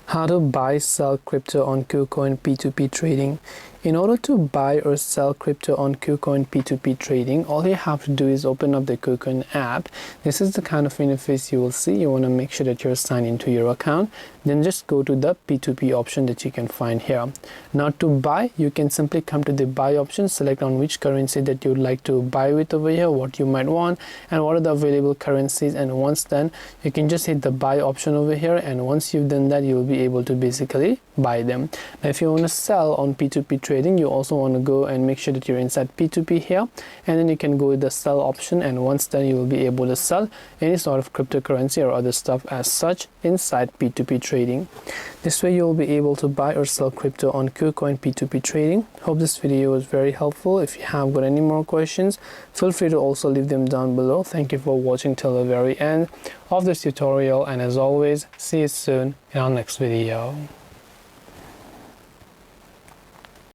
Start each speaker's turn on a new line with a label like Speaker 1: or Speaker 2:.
Speaker 1: How to buy sell crypto on KuCoin P2P Trading. In order to buy or sell crypto on KuCoin P2P Trading, all you have to do is open up the KuCoin app. This is the kind of interface you will see. You want to make sure that you're signed into your account. Then just go to the P2P option that you can find here. Now to buy, you can simply come to the buy option, select on which currency that you would like to buy with over here, what you might want, and what are the available currencies. And once done, you can just hit the buy option over here, and once you've done that, you will be able to basically buy them. Now if you want to sell on P2P Trading, you also want to go and make sure that you're inside P2P here, and then you can go with the sell option, and once done, you will be able to sell any sort of cryptocurrency or other stuff as such inside P2P Trading. This way you will be able to buy or sell crypto on KuCoin P2P Trading. Hope this video was very helpful. If you have got any more questions, feel free to also leave them down below. Thank you for watching till the very end of this tutorial, and as always, see you soon in our next video.